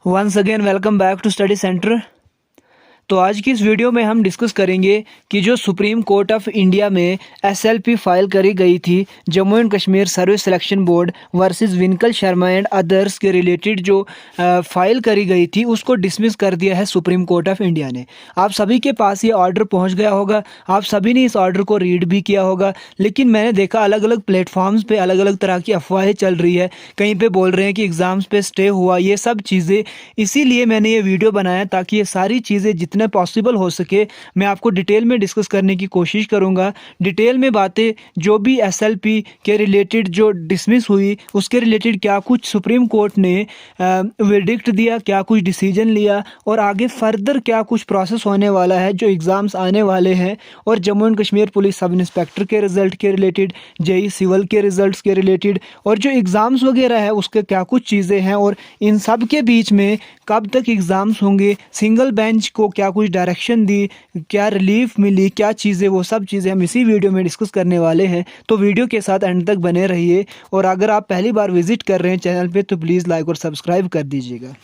Once again welcome back to study centre. तो आज की इस वीडियो में हम डिस्कस करेंगे कि जो सुप्रीम कोर्ट ऑफ इंडिया में एसएलपी फाइल करी गई थी Jammu and Kashmir service selection board versus Vinkal Sharma and others के रिलेटेड जो फाइल करी गई थी उसको डिसमिस कर दिया है सुप्रीम कोर्ट ऑफ इंडिया ने। आप सभी के पास ये ऑर्डर पहुंच गया होगा, आप सभी ने इस ऑर्डर को रीड भी किया होगा, लेकिन मैंने देखा अलग अलग प्लेटफॉर्म्स पे अलग अलग तरह की अफवाहें चल रही है। कहीं पे बोल रहे हैं कि एग्ज़ाम्स पे स्टे हुआ, ये सब चीज़ें, इसीलिए मैंने ये वीडियो बनाया ताकि ये सारी चीज़ें जितने पॉसिबल हो सके मैं आपको डिटेल में डिस्कस करने की कोशिश करूंगा। डिटेल में बातें जो भी एसएलपी के रिलेटेड जो डिसमिस हुई उसके रिलेटेड क्या कुछ सुप्रीम कोर्ट ने वर्डिक्ट दिया, क्या कुछ डिसीजन लिया और आगे फर्दर क्या कुछ प्रोसेस होने वाला है, जो एग्ज़ाम्स आने वाले हैं और Jammu and Kashmir police sub inspector के रिज़ल्ट के रिलेटेड, जेई सिविल के रिज़ल्ट्स के रिलेटेड और जो एग्ज़ाम्स वगैरह है उसके क्या कुछ चीज़ें हैं और इन सब के बीच में कब तक एग्ज़ाम्स होंगे, सिंगल बेंच को क्या कुछ डायरेक्शन दी, क्या रिलीफ मिली, क्या चीज़ें, वो सब चीज़ें हम इसी वीडियो में डिस्कस करने वाले हैं। तो वीडियो के साथ एंड तक बने रहिए और अगर आप पहली बार विजिट कर रहे हैं चैनल पे तो प्लीज़ लाइक और सब्सक्राइब कर दीजिएगा।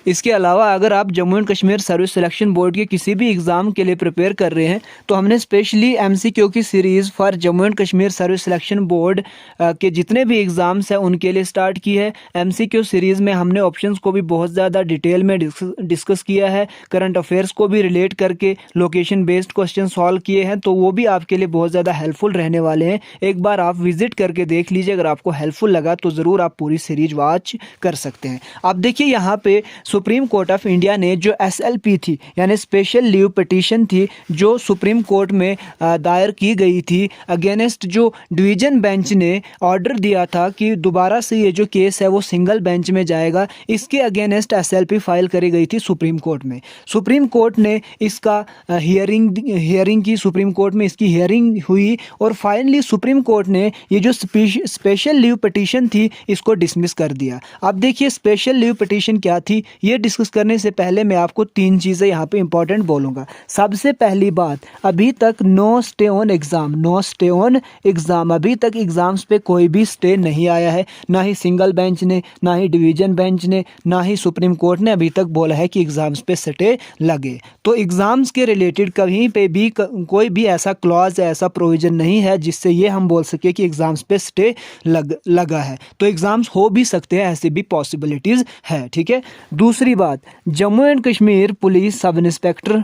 इसके अलावा अगर आप Jammu and Kashmir service selection board के किसी भी एग्ज़ाम के लिए प्रिपेयर कर रहे हैं तो हमने स्पेशली एमसीक्यू की series for Jammu and Kashmir service selection board के जितने भी एग्ज़ाम्स हैं उनके लिए स्टार्ट की है। एमसीक्यू सीरीज़ में हमने ऑप्शंस को भी बहुत ज़्यादा डिटेल में डिस्कस किया है, करंट अफेयर्स को भी रिलेट करके लोकेशन बेस्ड क्वेश्चन सॉल्व किए हैं, तो वो भी आपके लिए बहुत ज़्यादा हेल्पफुल रहने वाले हैं। एक बार आप विजिट करके देख लीजिए, अगर आपको हेल्पफुल लगा तो ज़रूर आप पूरी सीरीज वॉच कर सकते हैं। अब देखिए यहाँ पे सुप्रीम कोर्ट ऑफ इंडिया ने जो एसएलपी थी यानी स्पेशल लीव पिटीशन थी जो सुप्रीम कोर्ट में दायर की गई थी अगेंस्ट जो डिवीज़न बेंच ने ऑर्डर दिया था कि दोबारा से ये जो केस है वो सिंगल बेंच में जाएगा, इसके अगेंस्ट एसएलपी फाइल करी गई थी सुप्रीम कोर्ट में। सुप्रीम कोर्ट ने इसका हियरिंग की, सुप्रीम कोर्ट में इसकी हियरिंग हुई और फाइनली सुप्रीम कोर्ट ने ये जो स्पेशल लीव पिटीशन थी इसको डिसमिस कर दिया। अब देखिए स्पेशल लीव पिटीशन क्या थी, ये डिस्कस करने से पहले मैं आपको तीन चीज़ें यहाँ पे इंपॉर्टेंट बोलूँगा। सबसे पहली बात, अभी तक no stay on exam, no stay on exam, अभी तक एग्ज़ाम्स पे कोई भी स्टे नहीं आया है, ना ही सिंगल बेंच ने, ना ही डिवीज़न बेंच ने, ना ही सुप्रीम कोर्ट ने अभी तक बोला है कि एग्ज़ाम्स पे स्टे लगे। तो एग्ज़ाम्स के रिलेटेड कहीं पे भी कोई भी ऐसा क्लॉज, ऐसा प्रोविज़न नहीं है जिससे ये हम बोल सके कि एग्ज़ाम्स पे स्टे लगा है। तो एग्ज़ाम्स हो भी सकते हैं, ऐसी भी पॉसिबिलिटीज़ है, ठीक है। दूसरी बात, Jammu and Kashmir police sub inspector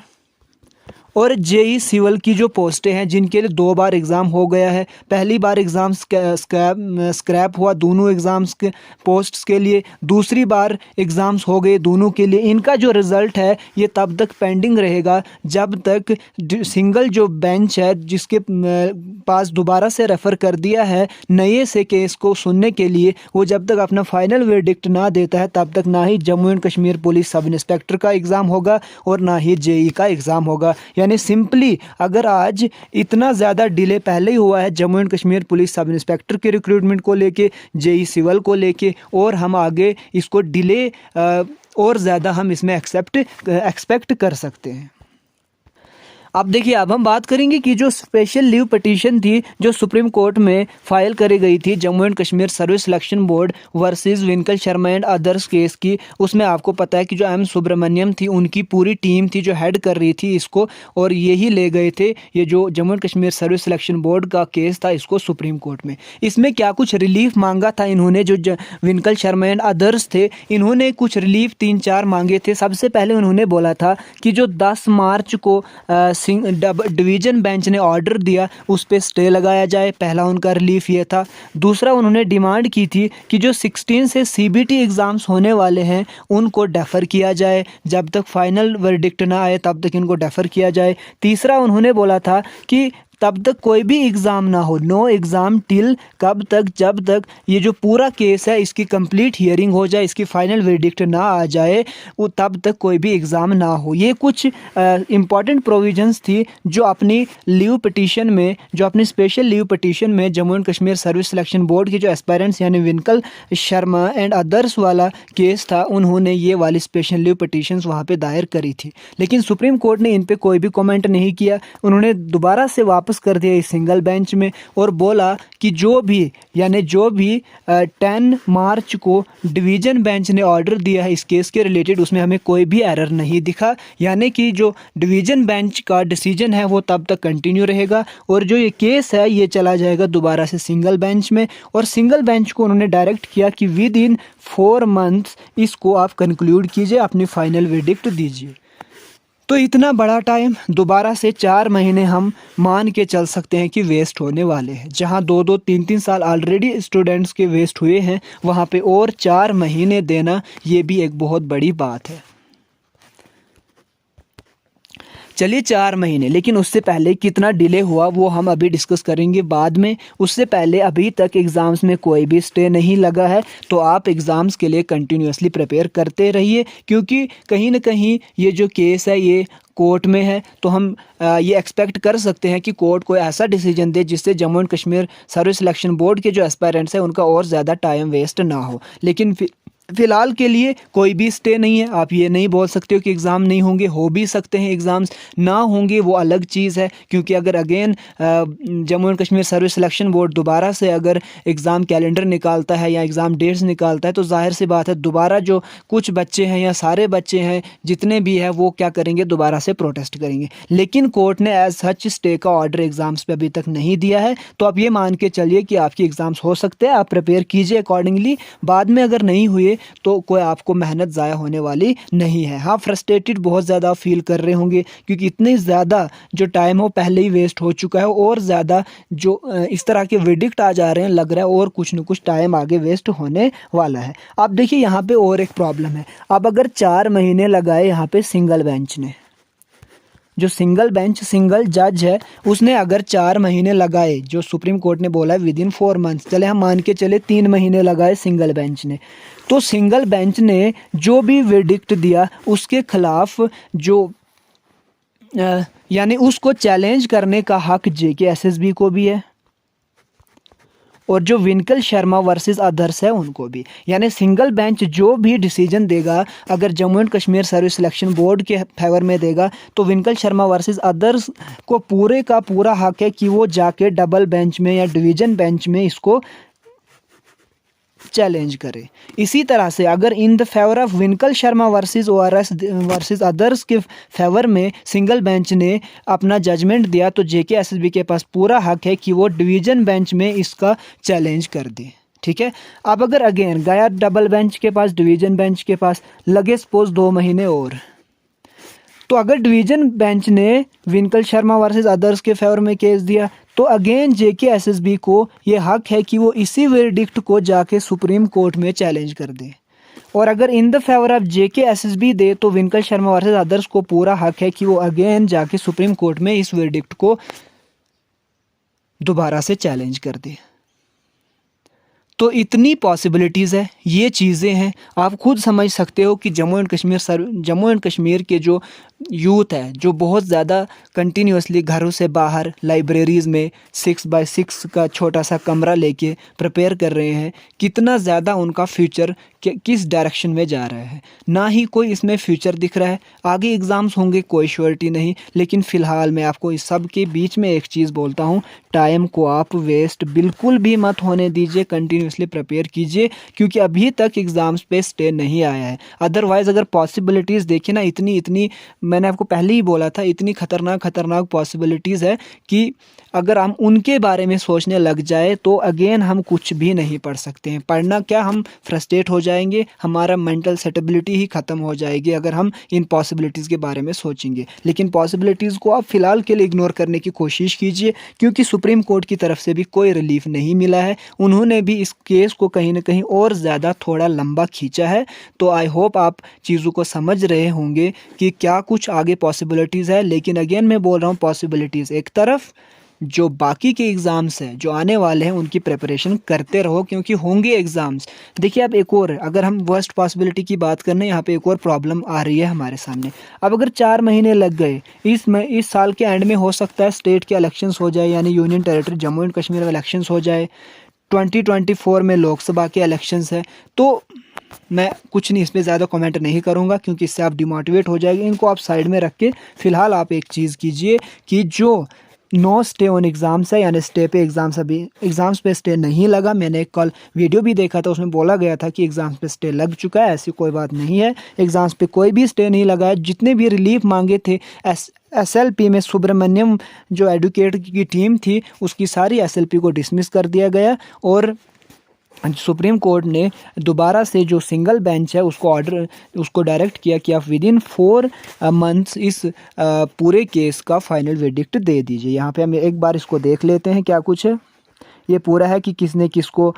और जेई सिविल की जो पोस्टें हैं जिनके लिए 2 बार एग्ज़ाम हो गया है, पहली बार एग्ज़ाम स्क्रैप हुआ दोनों एग्ज़ाम्स के पोस्ट्स के लिए, दूसरी बार एग्ज़ाम्स हो गए दोनों के लिए। इनका जो रिज़ल्ट है ये तब तक पेंडिंग रहेगा जब तक सिंगल जो बेंच है जिसके पास दोबारा से रेफ़र कर दिया है नए से केस को सुनने के लिए, वो जब तक अपना फाइनल वर्डिक्ट ना देता है तब तक ना ही Jammu and Kashmir police sub inspector का एग्ज़ाम होगा और ना ही जेई का एग्ज़ाम होगा। यानी सिंपली अगर आज इतना ज़्यादा डिले पहले ही हुआ है Jammu and Kashmir police sub inspector के रिक्रूटमेंट को लेके, जेई सिविल को लेके, और हम आगे इसको डिले और ज़्यादा हम इसमें एक्सपेक्ट कर सकते हैं। अब देखिए अब हम बात करेंगे कि जो स्पेशल लीव पिटीशन थी जो सुप्रीम कोर्ट में फाइल करी गई थी Jammu and Kashmir service selection board versus Vinkal Sharma and others case की, उसमें आपको पता है कि जो एम सुब्रमण्यम थी उनकी पूरी टीम थी जो हेड कर रही थी इसको, और यही ले गए थे ये जो Jammu and Kashmir service selection board का केस था इसको सुप्रीम कोर्ट में। इसमें क्या कुछ रिलीफ मांगा था इन्होंने, जो विनकल शर्मा एंड अदर्स थे इन्होंने कुछ रिलीफ 3-4 मांगे थे। सबसे पहले उन्होंने बोला था कि जो 10 मार्च को डिवीज़न बेंच ने ऑर्डर दिया उस पर स्टे लगाया जाए, पहला उनका रिलीफ ये था। दूसरा उन्होंने डिमांड की थी कि जो 16 से सीबीटी एग्ज़ाम्स होने वाले हैं उनको डेफ़र किया जाए, जब तक फाइनल वर्डिक्ट ना आए तब तक इनको डेफ़र किया जाए। तीसरा उन्होंने बोला था कि तब तक कोई भी एग्ज़ाम ना हो, नो एग्ज़ाम टिल, कब तक, जब तक ये जो पूरा केस है इसकी कंप्लीट हियरिंग हो जाए, इसकी फाइनल वर्डिक्ट ना आ जाए, वो तब तक कोई भी एग्ज़ाम ना हो। ये कुछ इंपॉर्टेंट प्रोविजंस थी जो अपनी लीव पिटीशन में, जो अपनी स्पेशल लीव पिटीशन में Jammu and Kashmir service selection board के जो एस्पायरेंट्स यानी विनकल शर्मा एंड अदर्स वाला केस था उन्होंने ये वाली स्पेशल लीव पिटीशंस वहाँ पे दायर करी थी, लेकिन सुप्रीम कोर्ट ने इन पे कोई भी कमेंट नहीं किया। उन्होंने दोबारा से वापस डिस्कस कर दिया इस सिंगल बेंच में और बोला कि जो भी 10 मार्च को डिवीज़न बेंच ने ऑर्डर दिया है इस केस के रिलेटेड, उसमें हमें कोई भी एरर नहीं दिखा, यानी कि जो डिवीज़न बेंच का डिसीजन है वो तब तक कंटिन्यू रहेगा और जो ये केस है ये चला जाएगा दोबारा से सिंगल बेंच में। और सिंगल बेंच को उन्होंने डायरेक्ट किया कि विद इन 4 मंथ्स इसको आप कंक्लूड कीजिए, अपनी फाइनल वर्डिक्ट दीजिए। तो इतना बड़ा टाइम दोबारा से 4 महीने हम मान के चल सकते हैं कि वेस्ट होने वाले हैं। जहां 2-2 3-3 साल ऑलरेडी स्टूडेंट्स के वेस्ट हुए हैं, वहां पे और 4 महीने देना ये भी एक बहुत बड़ी बात है। चलिए 4 महीने, लेकिन उससे पहले कितना डिले हुआ वो हम अभी डिस्कस करेंगे बाद में। उससे पहले अभी तक एग्ज़ाम्स में कोई भी स्टे नहीं लगा है, तो आप एग्ज़ाम्स के लिए कंटिन्यूसली प्रिपेयर करते रहिए, क्योंकि कहीं ना कहीं ये जो केस है ये कोर्ट में है। तो हम ये एक्सपेक्ट कर सकते हैं कि कोर्ट कोई ऐसा डिसीजन दे जिससे Jammu and Kashmir service selection board के जो एस्पायरेंट्स हैं उनका और ज़्यादा टाइम वेस्ट ना हो। लेकिन फ़िलहाल के लिए कोई भी स्टे नहीं है। आप ये नहीं बोल सकते हो कि एग्ज़ाम नहीं होंगे, हो भी सकते हैं, एग्ज़ाम्स ना होंगे वो अलग चीज़ है। क्योंकि अगर again Jammu and Kashmir service selection board दोबारा से अगर एग्ज़ाम कैलेंडर निकालता है या एग्ज़ाम डेट्स निकालता है, तो जाहिर सी बात है दोबारा जो कुछ बच्चे हैं या सारे बच्चे हैं जितने भी हैं वो क्या करेंगे, दोबारा से प्रोटेस्ट करेंगे। लेकिन कोर्ट ने एज सच स्टे का ऑर्डर एग्ज़ाम्स पे अभी तक नहीं दिया है, तो आप ये मान के चलिए कि आपकी एग्ज़ाम्स हो सकते हैं, आप प्रिपेयर कीजिए अकॉर्डिंगली। बाद में अगर नहीं हुए तो कोई आपको मेहनत ज़ाया होने वाली नहीं है। हाँ, फ्रस्ट्रेटेड बहुत ज़्यादा फील कर रहे होंगे, क्योंकि इतने ज़्यादा जो टाइम हो पहले ही वेस्ट हो चुका है और ज़्यादा जो इस तरह के वर्डिक्ट आ जा रहे हैं, लग रहा है और कुछ न कुछ टाइम आगे वेस्ट होने वाला है। अब देखिए यहाँ पे और एक प्रॉब्लम है। अब अगर 4 महीने लगाए यहाँ पे सिंगल बेंच ने, जो सिंगल जज है उसने अगर 4 महीने लगाए, जो सुप्रीम कोर्ट ने बोला है विद इन 4 मंथ्स, चले हम मान के चले 3 महीने लगाए सिंगल बेंच ने, तो सिंगल बेंच ने जो भी वर्डिक्ट दिया उसके खिलाफ जो यानी उसको चैलेंज करने का हक JK-SSB को भी है और जो विनकल शर्मा वर्सेस अदर्स है उनको भी। यानी सिंगल बेंच जो भी डिसीजन देगा, अगर Jammu and Kashmir service selection board के फेवर में देगा, तो विनकल शर्मा वर्सेस अदर्स को पूरे का पूरा हक है कि वो जाके डबल बेंच में या डिवीज़न बेंच में इसको चैलेंज करे। इसी तरह से अगर in the favour of Vinkal Sharma versus ORS versus others के फेवर में सिंगल बेंच ने अपना जजमेंट दिया, तो JK-SSB के पास पूरा हक है कि वो डिवीज़न बेंच में इसका चैलेंज कर दे। ठीक है। अब अगर अगेन गया डबल बेंच के पास, डिवीज़न बेंच के पास, लगे सपोज 2 महीने और, तो अगर डिवीज़न बेंच ने विनकल शर्मा वर्सेस अदर्स के फेवर में केस दिया, तो अगेन JK-SSB को ये हक है कि वो इसी वर्डिक्ट को जाके सुप्रीम कोर्ट में चैलेंज कर दे। और अगर in the favour of JK-SSB दे, तो विनकल शर्मा वर्सेस अदर्स को पूरा हक है कि वो अगेन जाके सुप्रीम कोर्ट में इस वर्डिक्ट को दोबारा से चैलेंज कर दे। तो इतनी पॉसिबिलिटीज़ है, ये चीज़ें हैं। आप खुद समझ सकते हो कि जम्मू एंड कश्मीर के जो यूथ है, जो बहुत ज़्यादा कंटिन्यूसली घरों से बाहर लाइब्रेरीज़ में 6x6 का छोटा सा कमरा लेके प्रिपेयर कर रहे हैं, कितना ज़्यादा उनका फ्यूचर किस डायरेक्शन में जा रहा है। ना ही कोई इसमें फ्यूचर दिख रहा है। आगे एग्ज़ाम्स होंगे, कोई श्योरिटी नहीं, लेकिन फ़िलहाल मैं आपको इस सब के बीच में एक चीज़ बोलता हूँ, टाइम को आप वेस्ट बिल्कुल भी मत होने दीजिए, कंटिन्यूसली प्रिपेयर कीजिए, क्योंकि अभी तक एग्ज़ाम्स पे स्टे नहीं आया है। अदरवाइज़ अगर पॉसिबिलिटीज़ देखिए ना, इतनी मैंने आपको पहले ही बोला था, इतनी खतरनाक पॉसिबिलिटीज़ है कि अगर हम उनके बारे में सोचने लग जाए तो अगेन हम कुछ भी नहीं पढ़ सकते हैं। पढ़ना क्या, हम फ्रस्ट्रेट हो जाएंगे, हमारा मेंटल स्टेबिलिटी ही ख़त्म हो जाएगी अगर हम इन पॉसिबिलिटीज़ के बारे में सोचेंगे। लेकिन पॉसिबिलिटीज़ को आप फ़िलहाल के लिए इग्नोर करने की कोशिश कीजिए, क्योंकि सुप्रीम कोर्ट की तरफ से भी कोई रिलीफ नहीं मिला है। उन्होंने भी इस केस को कहीं ना कहीं और ज़्यादा थोड़ा लंबा खींचा है। तो आई होप आप चीज़ों को समझ रहे होंगे कि क्या कुछ आगे पॉसिबिलिटीज़ है। लेकिन अगेन मैं बोल रहा हूँ, पॉसिबिलिटीज़ एक तरफ, जो बाकी के एग्ज़ाम्स हैं जो आने वाले हैं उनकी प्रिपरेशन करते रहो, क्योंकि होंगे एग्ज़ाम्स। देखिए अब एक और, अगर हम वर्स्ट पॉसिबिलिटी की बात करने, यहाँ पे एक और प्रॉब्लम आ रही है हमारे सामने। अब अगर 4 महीने लग गए, इस साल के एंड में हो सकता है स्टेट के इलेक्शंस हो जाए, यानी union territory Jammu and Kashmir में इलेक्शंस हो जाए। 2024 में लोकसभा के इलेक्शंस है। तो मैं कुछ नहीं, इसमें ज़्यादा कमेंट नहीं करूँगा, क्योंकि इससे आप डिमोटिवेट हो जाएंगे। इनको आप साइड में रख के फ़िलहाल आप एक चीज़ कीजिए कि जो नो स्टे ऑन एग्ज़ाम्स है, यानी स्टे पे एग्ज़ाम्स, अभी एग्ज़ाम्स पे स्टे नहीं लगा। मैंने एक कल वीडियो भी देखा था, उसमें बोला गया था कि एग्ज़ाम्स पे स्टे लग चुका है। ऐसी कोई बात नहीं है, एग्ज़ाम्स पे कोई भी स्टे नहीं लगा है। जितने भी रिलीफ मांगे थे SLP में सुब्रमण्यम जो एडवोकेट की टीम थी, उसकी सारी SLP को डिसमिस कर दिया गया और सुप्रीम कोर्ट ने दोबारा से जो सिंगल बेंच है उसको डायरेक्ट किया कि आप विदिन 4 मंथ्स इस पूरे केस का फाइनल वर्डिक्ट दे दीजिए। यहाँ पे हम एक बार इसको देख लेते हैं क्या कुछ है। ये पूरा है कि किसने किसको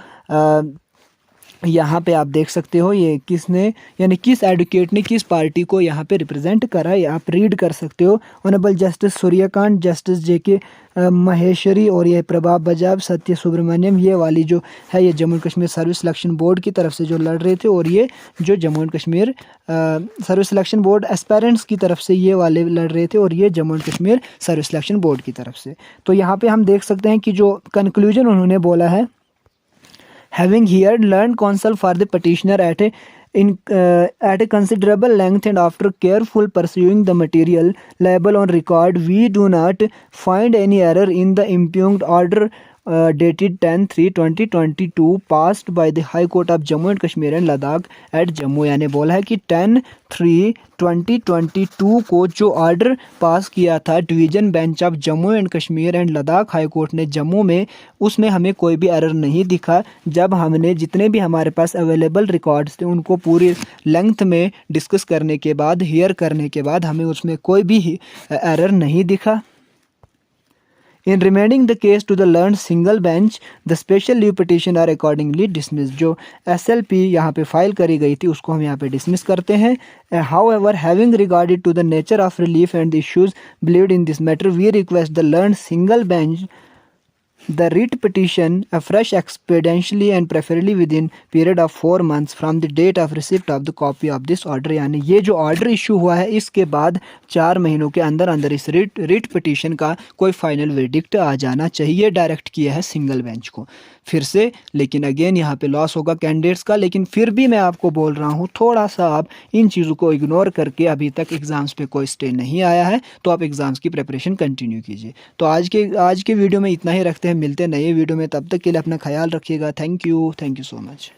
यहाँ पे आप देख सकते हो ये किसने, यानी किस एडवोकेट ने किस पार्टी को यहाँ पे रिप्रेजेंट करा है, आप रीड कर सकते हो। Honourable justice Suryakant, justice JK Maheshwari और ये प्रभाव बजाज, सत्य सुब्रमण्यम, ये वाली जो है ये Jammu and Kashmir service selection board की तरफ से जो लड़ रहे थे, और ये जो Jammu and Kashmir service selection board aspirants की तरफ से ये वाले लड़ रहे थे, और ये Jammu and Kashmir service selection board की तरफ से। तो यहाँ पे हम देख सकते हैं कि जो कंक्लूजन उन्होंने बोला है, having heard learned counsel for the petitioner at a considerable length and after careful pursuing the material label on record, we do not find any error in the impugned order dated 10/3/2022 passed by the High Court of Jammu and Kashmir and Ladakh at Jammu। यानी बोला है कि 10/3/2022 को जो order pass किया था division bench of Jammu and Kashmir and Ladakh high court ने जम्मू में, उसमें हमें कोई भी एरर नहीं दिखा। जब हमने जितने भी हमारे पास अवेलेबल रिकॉर्ड्स थे उनको पूरी लेंथ में डिस्कस करने के बाद, हियर करने के बाद, हमें उसमें कोई भी एरर नहीं दिखा। In remanding the case to the learned single bench, the special leave petition are accordingly dismissed। जो SLP यहाँ पे फाइल करी गई थी उसको हम यहाँ पे डिसमिस करते हैं। However, having regarded to the nature of relief and the issues believed in this matter, we request the learned single bench the writ petition afresh expeditiously and preferably within period of 4 months from the date of receipt of the copy of this order। यानी ये जो order issue हुआ है इसके बाद 4 महीनों के अंदर अंदर इस रिट पिटीशन का कोई फाइनल वर्डिक्ट आ जाना चाहिए। डायरेक्ट किया है सिंगल बेंच को फिर से, लेकिन अगेन यहाँ पे लॉस होगा कैंडिडेट्स का। लेकिन फिर भी मैं आपको बोल रहा हूँ थोड़ा सा आप इन चीज़ों को इग्नोर करके, अभी तक एग्ज़ाम्स पे कोई स्टे नहीं आया है तो आप एग्ज़ाम्स की प्रिपरेशन कंटिन्यू कीजिए। तो आज के वीडियो में इतना ही रखते हैं, मिलते हैं नए वीडियो में, तब तक के लिए अपना ख्याल रखिएगा। Thank you so much.